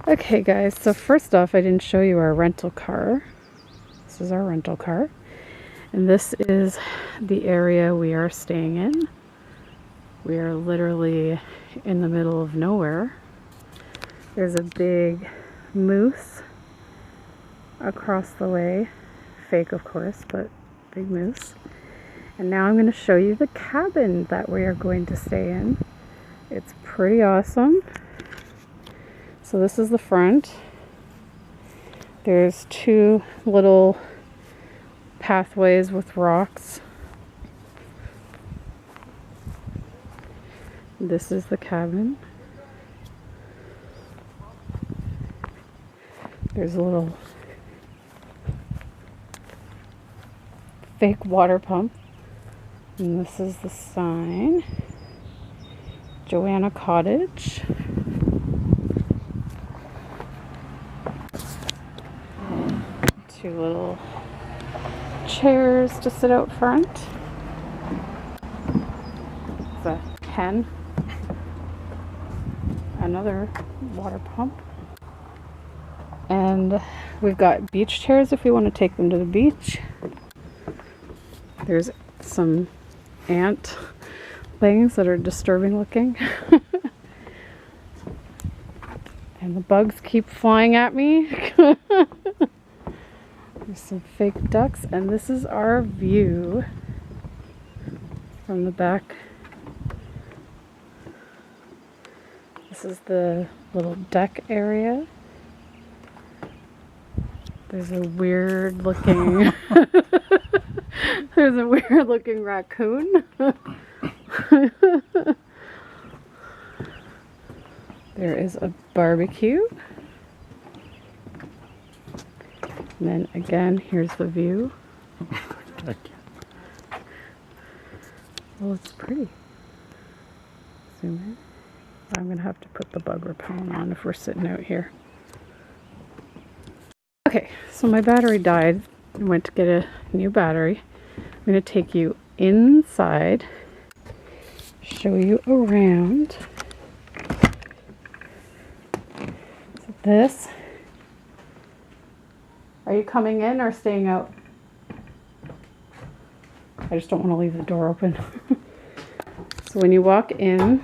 Okay guys, so first off, I didn't show you our rental car. This is our rental car. And this is the area we are staying in. We are literally in the middle of nowhere. There's a big moose across the way. Fake, of course, but big moose. And now I'm going to show you the cabin that we are going to stay in. It's pretty awesome. So this is the front. There's two little pathways with rocks. This is the cabin. There's a little fake water pump. And this is the sign. Joanna Cottage. Two little chairs to sit out front. It's a hen. Another water pump. And we've got beach chairs if we want to take them to the beach. There's some ant things that are disturbing looking. And the bugs keep flying at me. There's some fake ducks, and this is our view from the back. This is the little deck area. There's a weird looking there's a weird looking raccoon. There is a barbecue. And then again, here's the view. Well, it's pretty. Zoom in. I'm going to have to put the bug repellent on if we're sitting out here. Okay, so my battery died. I went to get a new battery. I'm going to take you inside, show you around. So this. Are you coming in or staying out? I just don't want to leave the door open. So when you walk in,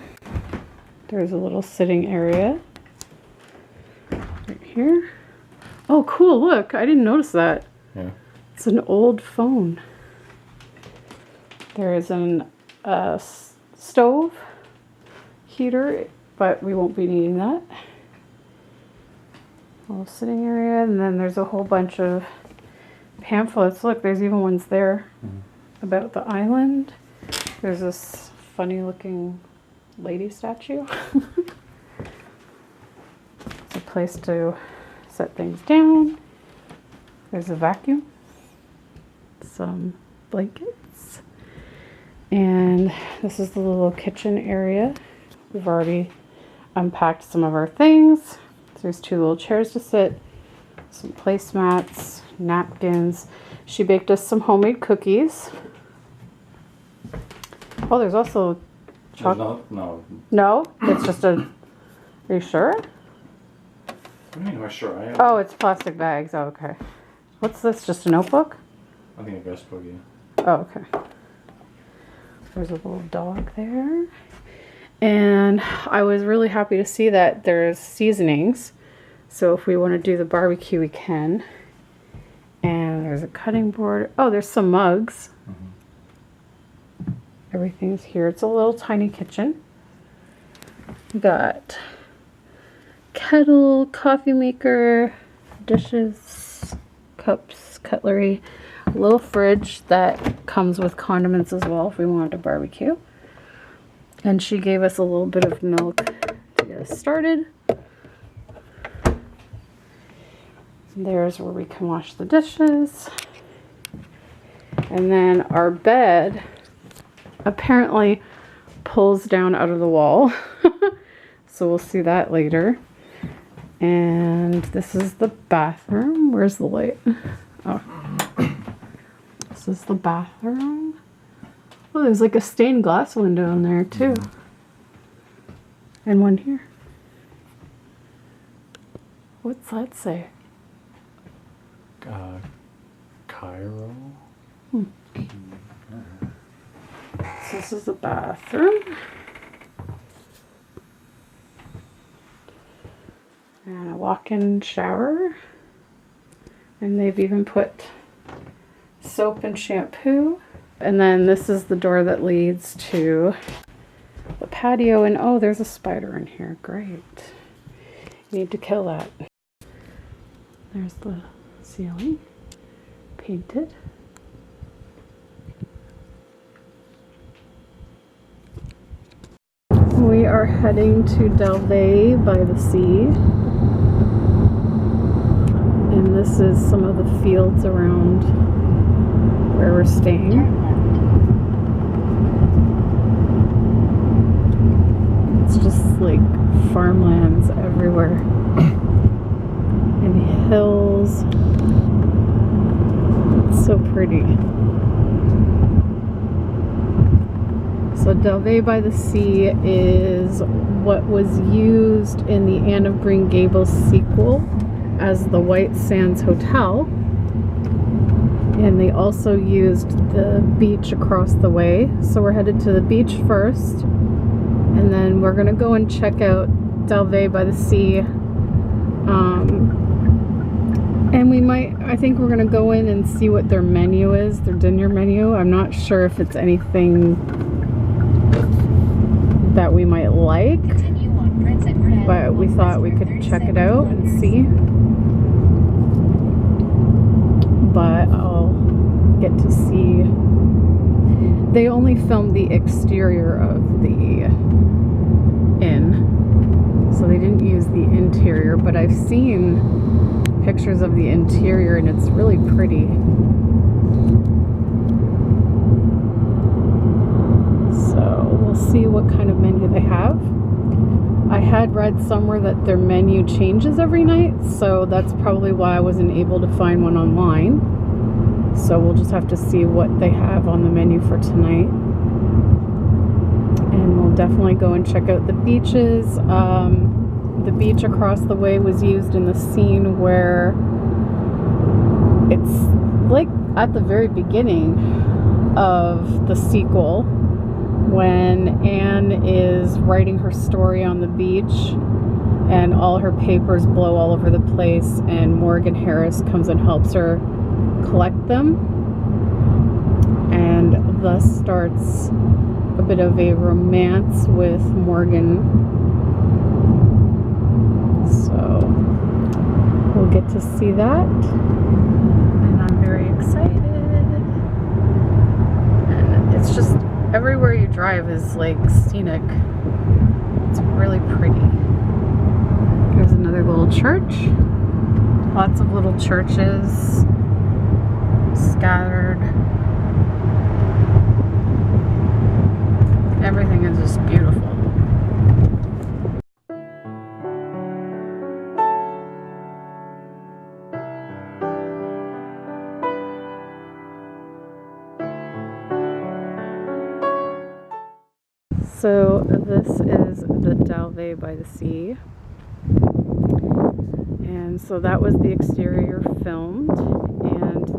there's a little sitting area right here. Oh, cool. Look, I didn't notice that. Yeah. It's an old phone. There is an stove heater, but we won't be needing that. Little sitting area, and then there's a whole bunch of pamphlets. Look, there's even ones there about the island. There's this funny looking lady statue. It's a place to set things down. There's a vacuum, some blankets, and this is the little kitchen area. We've already unpacked some of our things. There's two little chairs to sit, some placemats, napkins. She baked us some homemade cookies. Oh, there's also chocolate. No. No? It's just a... Are you sure? I mean, we're sure. I am. Oh, it's plastic bags. Oh, okay. What's this? Just a notebook? I think a guest book, yeah. Oh, okay. There's a little dog there. And I was really happy to see that there's seasonings. So if we want to do the barbecue, we can. And there's a cutting board. Oh, there's some mugs. Everything's here. It's a little tiny kitchen. We got kettle, coffee maker, dishes, cups, cutlery, a little fridge that comes with condiments as well if we wanted to barbecue. And she gave us a little bit of milk to get us started. There's where we can wash the dishes. And then our bed apparently pulls down out of the wall. So we'll see that later. And this is the bathroom. Where's the light? Oh. This is the bathroom. Oh, there's like a stained glass window in there too. And one here. What's that say? Cairo. So this is the bathroom. And a walk-in shower. And they've even put soap and shampoo. And then this is the door that leads to the patio. And oh, there's a spider in here. Great. Need to kill that. There's the ceiling. Painted. We are heading to Dalvay by the sea. And this is some of the fields around where we're staying. It's just like farmlands everywhere. And hills. It's so pretty. So Dalvay by the Sea is what was used in the Anne of Green Gables sequel as the White Sands Hotel. And they also used the beach across the way. So we're headed to the beach first. And then we're going to go and check out Dalvay by the Sea. And we might, I think we're going to go in and see what their menu is, their dinner menu. I'm not sure if it's anything that we might like, but we thought we could check it out and see. But I'll get to see. They only filmed the exterior of the inn, so they didn't use the interior, but I've seen pictures of the interior and it's really pretty. So we'll see what kind of menu they have. I had read somewhere that their menu changes every night, so that's probably why I wasn't able to find one online. So we'll just have to see what they have on the menu for tonight. And we'll definitely go and check out the beaches. The beach across the way was used in the scene where it's like at the very beginning of the sequel, when Anne is writing her story on the beach and all her papers blow all over the place, and Morgan Harris comes and helps her collect them, and thus starts a bit of a romance with Morgan. So we'll get to see that, and I'm very excited. And it's just everywhere you drive is like scenic. It's really pretty. There's another little church. Lots of little churches scattered. Everything is just beautiful. So this is the Dalvay by the Sea, and so that was the exterior filmed, and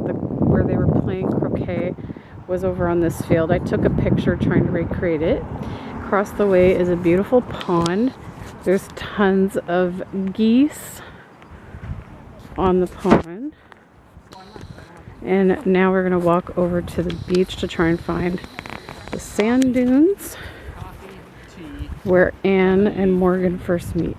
where they were playing croquet was over on this field. I took a picture trying to recreate it. Across the way is a beautiful pond. There's tons of geese on the pond, and now we're going to walk over to the beach to try and find the sand dunes where Anne and Morgan first meet.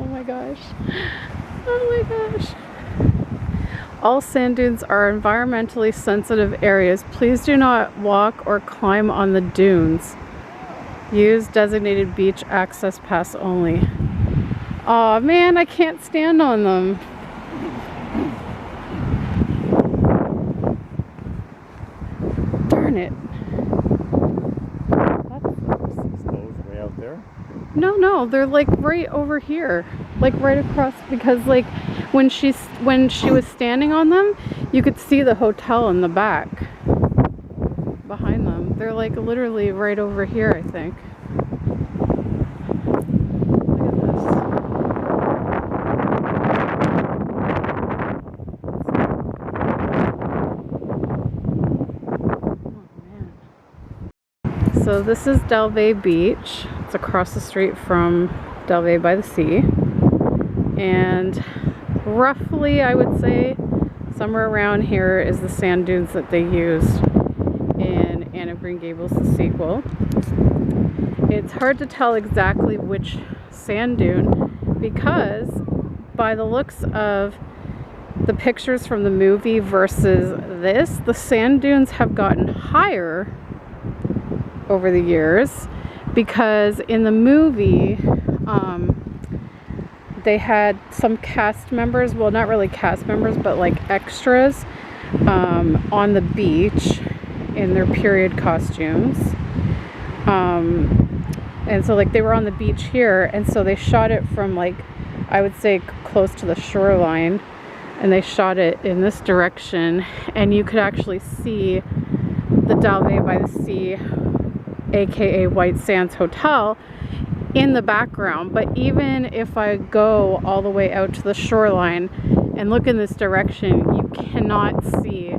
Oh my gosh. All sand dunes are environmentally sensitive areas. Please do not walk or climb on the dunes. Use designated beach access pass only. Aw, man, I can't stand on them. Darn it. Those way out there? No, they're like right over here. Like right across, because like when she was standing on them, you could see the hotel in the back behind them. They're like literally right over here, I think. Look at this. Oh man. So this is Dalvay Beach. It's across the street from Dalvay by the Sea. And roughly, I would say, somewhere around here is the sand dunes that they used in Anne of Green Gables, the sequel. It's hard to tell exactly which sand dune because by the looks of the pictures from the movie versus this, the sand dunes have gotten higher over the years, because in the movie, they had some cast members, well, not really cast members, but like extras on the beach in their period costumes. And so like they were on the beach here, and so they shot it from like, I would say close to the shoreline, and they shot it in this direction, and you could actually see the Dalvay by the Sea, aka White Sands Hotel, in the background. But even if I go all the way out to the shoreline and look in this direction, you cannot see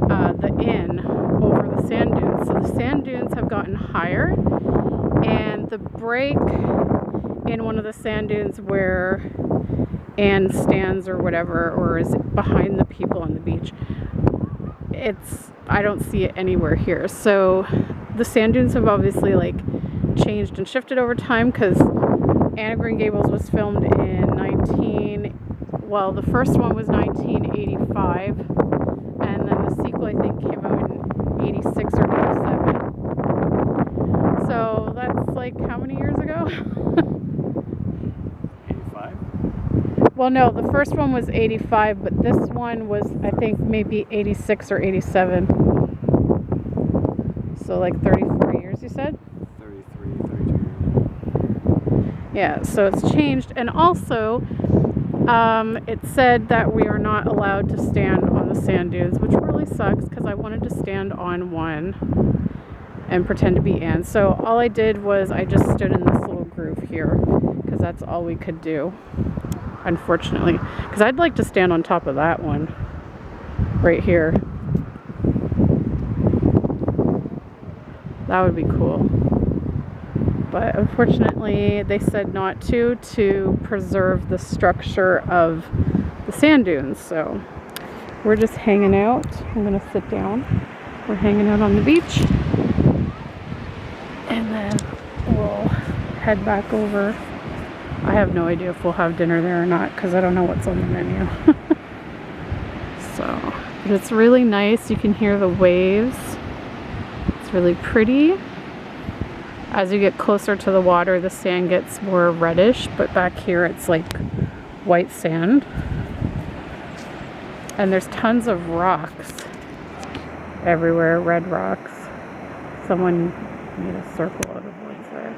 the inn over the sand dunes. So the sand dunes have gotten higher, and the break in one of the sand dunes where Anne stands or whatever, or is behind the people on the beach, I don't see it anywhere here. So the sand dunes have obviously like changed and shifted over time, because Anne of Green Gables was filmed in the first one was 1985, and then the sequel I think came out in 86 or 87. So that's like how many years ago? 85? Well, no, the first one was 85, but this one was I think maybe 86 or 87. So like 34 years, you said? 33, 32. Yeah, so it's changed. And also, it said that we are not allowed to stand on the sand dunes, which really sucks, because I wanted to stand on one and pretend to be Anne. So all I did was I just stood in this little groove here, because that's all we could do, unfortunately. Because I'd like to stand on top of that one right here. That would be cool. But unfortunately, they said not to preserve the structure of the sand dunes. So we're just hanging out. I'm gonna sit down. We're hanging out on the beach, and then we'll head back over. I have no idea if we'll have dinner there or not, because I don't know what's on the menu. So, but it's really nice. You can hear the waves. It's really pretty. As you get closer to the water, the sand gets more reddish, but back here it's like white sand. And there's tons of rocks everywhere, red rocks. Someone made a circle out of what's there.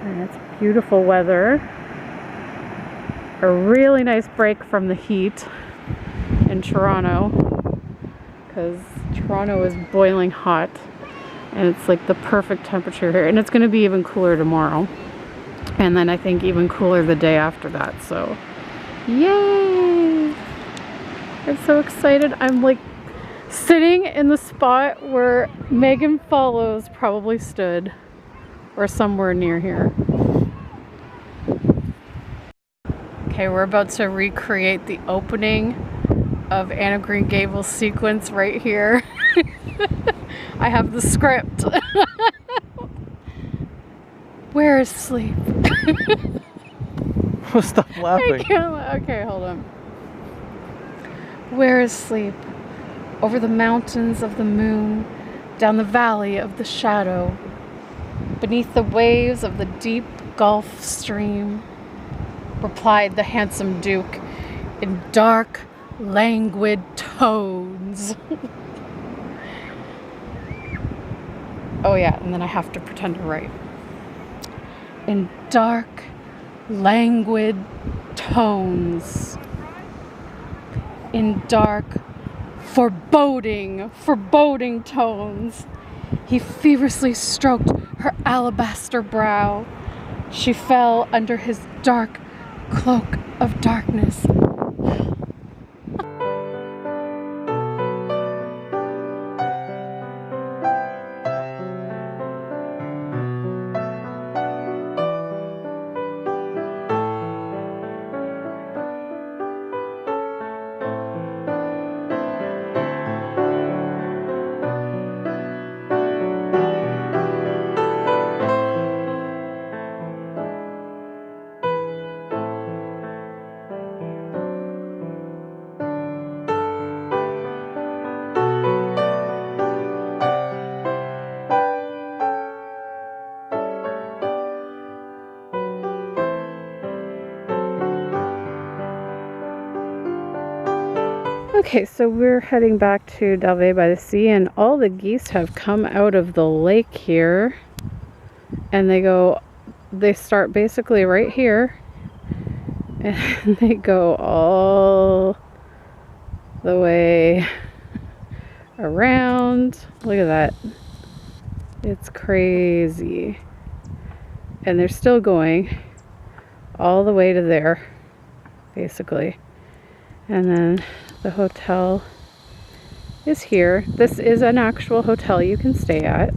And it's beautiful weather. A really nice break from the heat in Toronto, because Toronto is boiling hot. And it's like the perfect temperature here. And it's going to be even cooler tomorrow. And then I think even cooler the day after that. So, yay! I'm so excited. I'm like sitting in the spot where Megan Follows probably stood. Or somewhere near here. Okay, we're about to recreate the opening of Anne of Green Gables sequence right here. I have the script. Where is sleep? Stop laughing. I can't. Okay, hold on. Where is sleep? Over the mountains of the moon, down the valley of the shadow, beneath the waves of the deep Gulf Stream, replied the handsome Duke in dark, languid tones. Oh yeah, and then I have to pretend to write. In dark, languid tones. In dark, foreboding tones. He feverishly stroked her alabaster brow. She fell under his dark cloak of darkness. Okay, so we're heading back to Dalvay by the Sea, and all the geese have come out of the lake here, and they start basically right here, and they go all the way around. Look at that. It's crazy. And they're still going all the way to there, basically. And then the hotel is here. This is an actual hotel you can stay at.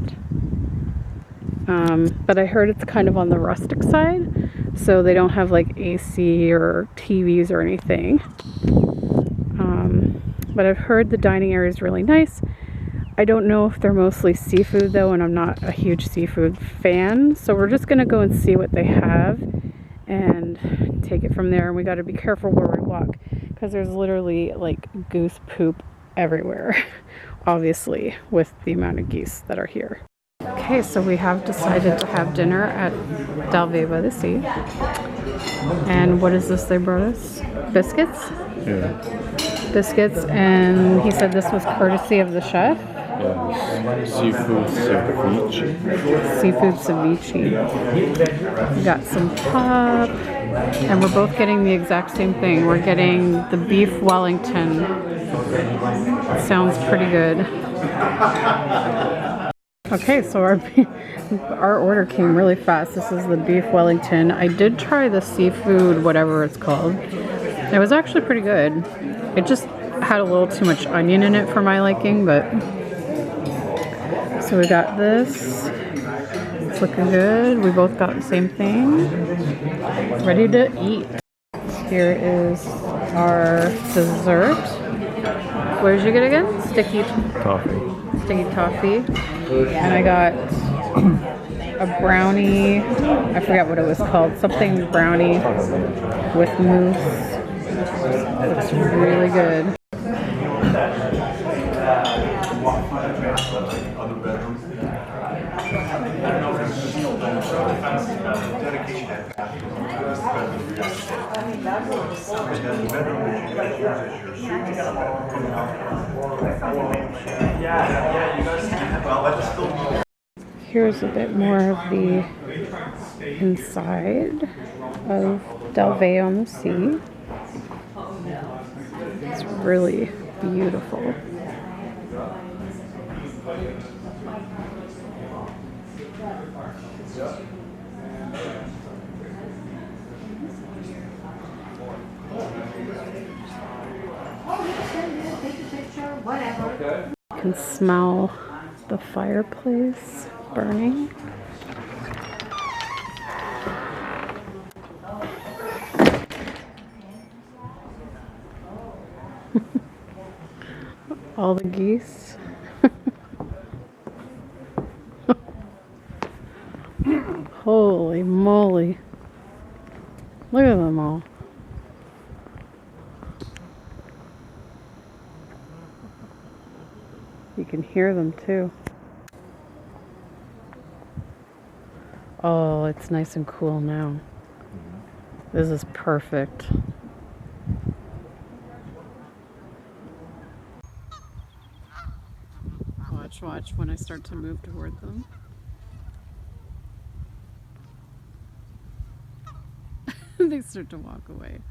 But I heard it's kind of on the rustic side, so they don't have like AC or TVs or anything. But I've heard the dining area is really nice. I don't know if they're mostly seafood though, and I'm not a huge seafood fan. So we're just gonna go and see what they have and take it from there. And we got to be careful where we walk, because there's literally like goose poop everywhere, obviously, with the amount of geese that are here. Okay, so we have decided to have dinner at Dalvay by the Sea. And what is this they brought us? Biscuits? Yeah. Biscuits, and he said this was courtesy of the chef. Yeah. Seafood ceviche. Seafood ceviche. We got some pop, and we're both getting the exact same thing. We're getting the beef Wellington. Sounds pretty good. Okay, so our order came really fast. This is the beef Wellington. I did try the seafood, whatever it's called. It was actually pretty good. It just had a little too much onion in it for my liking, but so we got this. It's looking good. We both got the same thing. Ready to eat. Here is our dessert. What did you get again? Sticky toffee. And I got a brownie. I forgot what it was called. Something brownie with mousse. Looks really good. Here's a bit more of the inside of Dalvay on the Sea. It's really beautiful. You can smell the fireplace burning. All the geese. Holy moly. Look at them all. You can hear them too. Oh, it's nice and cool now. This is perfect. Watch when I start to move toward them. They start to walk away.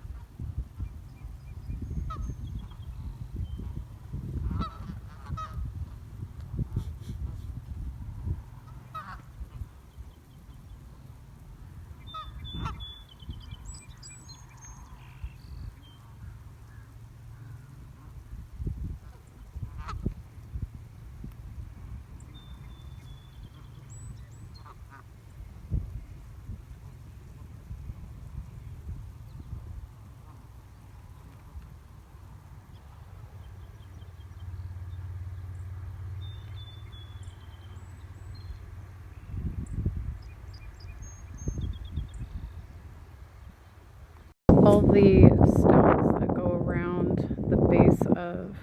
All the stones that go around the base of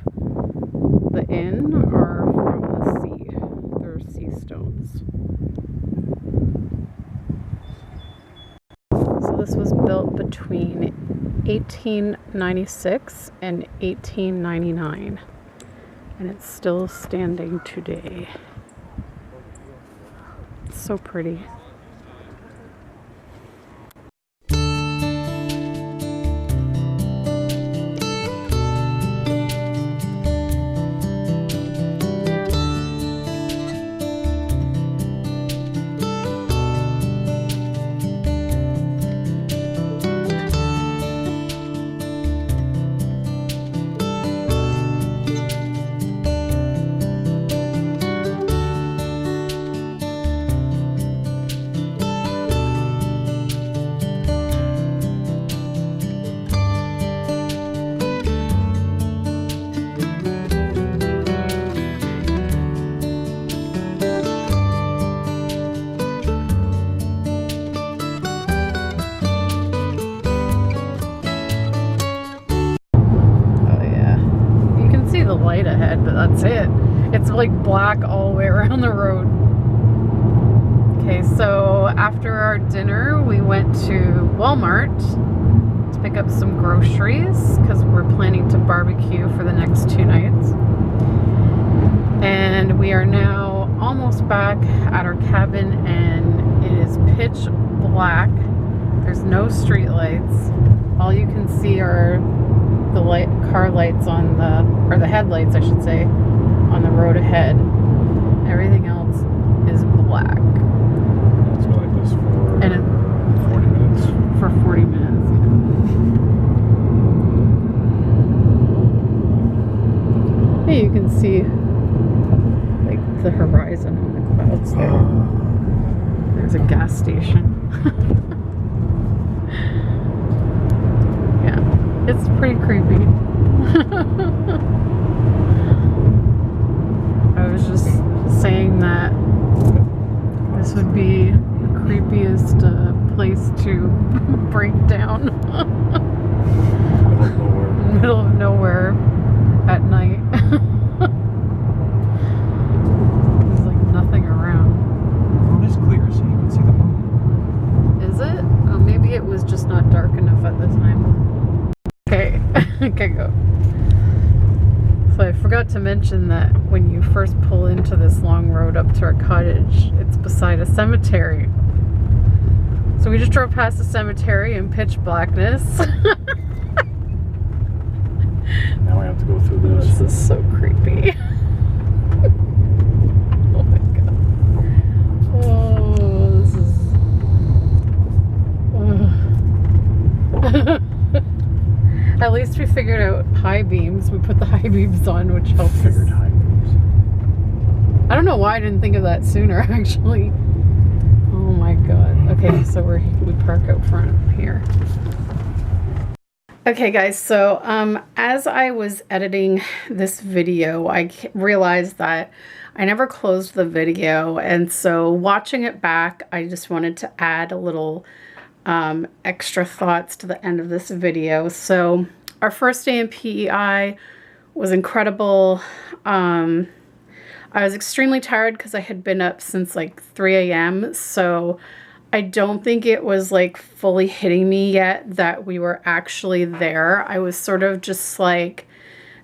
the inn are from the sea. They're sea stones. So this was built between 1896 and 1899, and it's still standing today. It's so pretty. Light ahead, but that's it. It's like black all the way around the road. Okay, so after our dinner we went to Walmart to pick up some groceries because we're planning to barbecue for the next 2 nights. And we are now almost back at our cabin, and it is pitch black. There's no street lights. All you can see are the car lights on or the headlights, I should say, on the road ahead. Everything else is black. It's been like this for 40 minutes. For 40 minutes. Yeah. Hey, you can see like the horizon on the clouds there. There's a gas station. It's pretty creepy. I was just saying that this would be the creepiest place to break down. Middle of nowhere at night. There's like nothing around. Well, it is clear, so you can see the moon. Is it? Oh, maybe it was just not dark enough at the time. Okay, okay, go. So I forgot to mention that when you first pull into this long road up to our cottage, it's beside a cemetery. So we just drove past the cemetery in pitch blackness. Now I have to go through this. This is so creepy. Oh my god. Oh, this is... At least we figured out high beams. We put the high beams on, which helps us. Figured high beams. I don't know why I didn't think of that sooner, actually. Oh my god. Okay, so we park out front here. Okay guys, so as I was editing this video, I realized that I never closed the video, and so watching it back, I just wanted to add a little extra thoughts to the end of this video. So our first day in PEI was incredible. I was extremely tired because I had been up since like 3 a.m. So I don't think it was like fully hitting me yet that we were actually there. I was sort of just like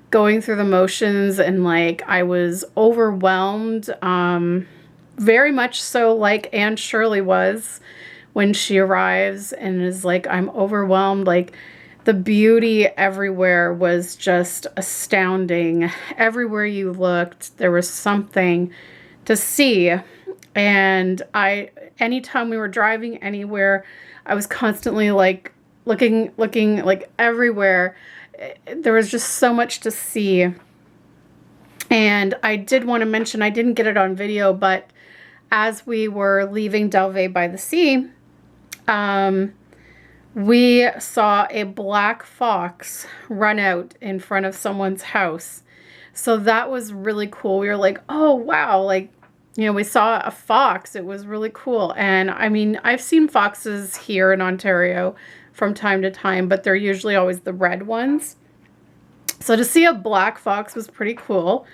going through the motions, and like I was overwhelmed, very much so like Anne Shirley was when she arrives and is like, I'm overwhelmed. Like the beauty everywhere was just astounding. Everywhere you looked, there was something to see. And anytime we were driving anywhere, I was constantly like looking like everywhere. There was just so much to see. And I did want to mention, I didn't get it on video, but as we were leaving Dalvay by the Sea, we saw a black fox run out in front of someone's house. So that was really cool. We were like, oh, wow. Like, you know, we saw a fox. It was really cool. And I mean, I've seen foxes here in Ontario from time to time, but they're usually always the red ones. So to see a black fox was pretty cool.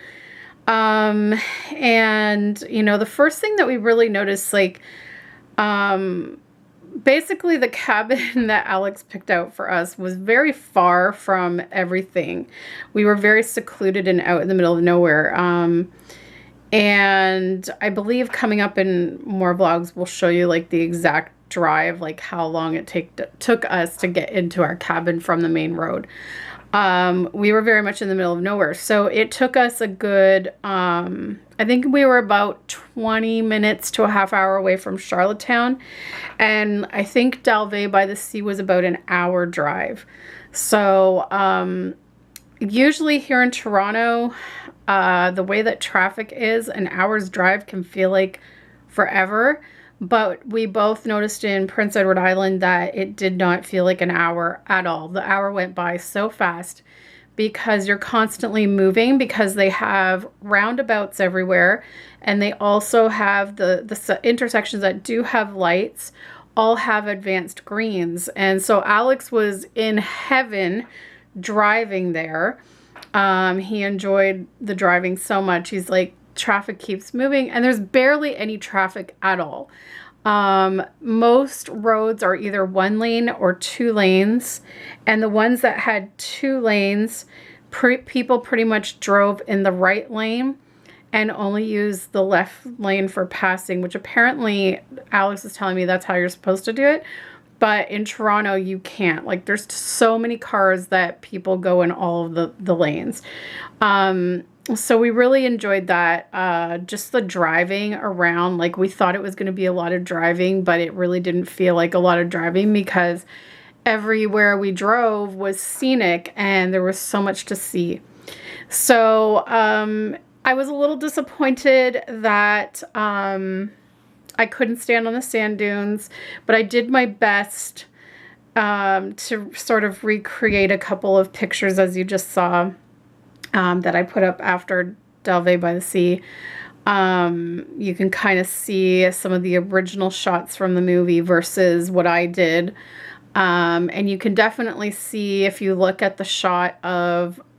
And, you know, the first thing that we really noticed, like, basically the cabin that Alex picked out for us was very far from everything. We were very secluded and out in the middle of nowhere. And I believe coming up in more vlogs, we'll show you like the exact drive, like how long it took us to get into our cabin from the main road. We were very much in the middle of nowhere. So it took us a good, I think we were about 20 minutes to a half hour away from Charlottetown. And I think Dalvay by the Sea was about an hour drive. So, usually here in Toronto, the way that traffic is, an hour's drive can feel like forever. But we both noticed in Prince Edward Island that it did not feel like an hour at all. The hour went by so fast because you're constantly moving, because they have roundabouts everywhere, and they also have the intersections that do have lights all have advanced greens. And so Alex was in heaven driving there. He enjoyed the driving so much. He's like, traffic keeps moving, and there's barely any traffic at all. Most roads are either 1 lane or 2 lanes, and the ones that had 2 lanes, people pretty much drove in the right lane and only used the left lane for passing, which apparently Alex is telling me that's how you're supposed to do it. But in Toronto, you can't. Like, there's so many cars that people go in all of the lanes. So we really enjoyed that. Just the driving around. Like, we thought it was going to be a lot of driving, but it really didn't feel like a lot of driving because everywhere we drove was scenic and there was so much to see. So I was a little disappointed that I couldn't stand on the sand dunes, but I did my best to sort of recreate a couple of pictures, as you just saw, that I put up after Dalvay by the Sea. You can kind of see some of the original shots from the movie versus what I did. And you can definitely see, if you look at the shot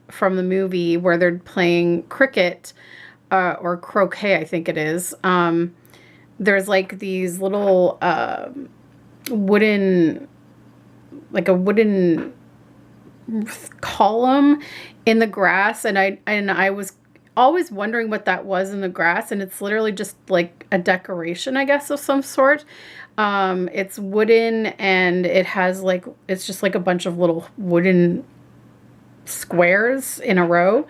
from the movie where they're playing cricket, or croquet, I think it is. There's like these little wooden column in the grass, and I was always wondering what that was in the grass, and it's literally just like a decoration, I guess, of some sort. It's wooden, and it has like, it's just like a bunch of little wooden squares in a row.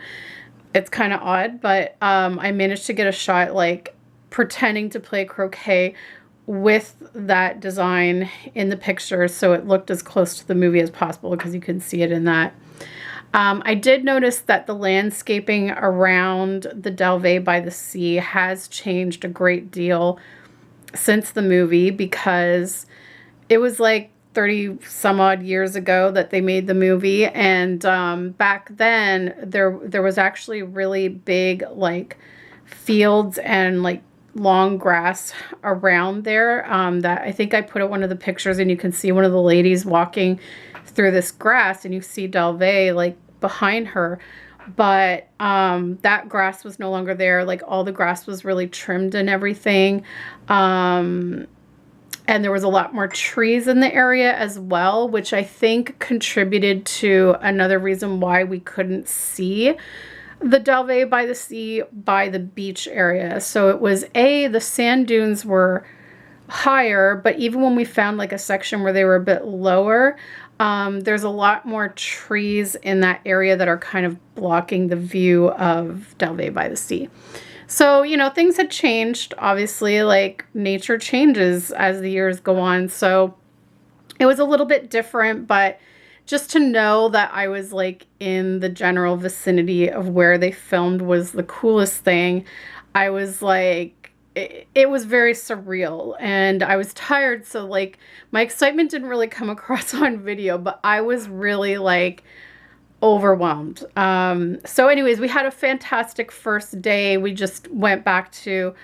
It's kind of odd, but I managed to get a shot like pretending to play croquet with that design in the picture, so it looked as close to the movie as possible because you can see it in that. I did notice that the landscaping around the Dalvay by the Sea has changed a great deal since the movie, because it was like 30 some odd years ago that they made the movie, and back then there was actually really big like fields and like long grass around there, that I think I put up one of the pictures, and you can see one of the ladies walking through this grass, and you see Dalvay like behind her. but that grass was no longer there. Like all the grass was really trimmed and everything. And there was a lot more trees in the area as well, which I think contributed to another reason why we couldn't see the Dalvay by the Sea by the beach area. So it was the sand dunes were higher, but even when we found like a section where they were a bit lower, there's a lot more trees in that area that are kind of blocking the view of Dalvay by the Sea. So, you know, things had changed, obviously, like nature changes as the years go on. So it was a little bit different, but just to know that I was like in the general vicinity of where they filmed was the coolest thing. I was like, it was very surreal, and I was tired, so like my excitement didn't really come across on video, but I was really like overwhelmed. So anyways, we had a fantastic first day. We just went back to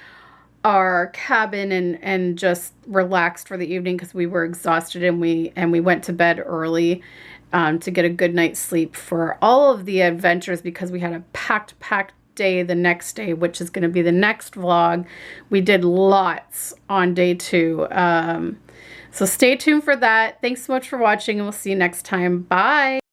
our cabin and just relaxed for the evening because we were exhausted, and we went to bed early to get a good night's sleep for all of the adventures, because we had a packed day the next day, which is going to be the next vlog. We did lots on day 2. So stay tuned for that. Thanks so much for watching, and we'll see you next time. Bye.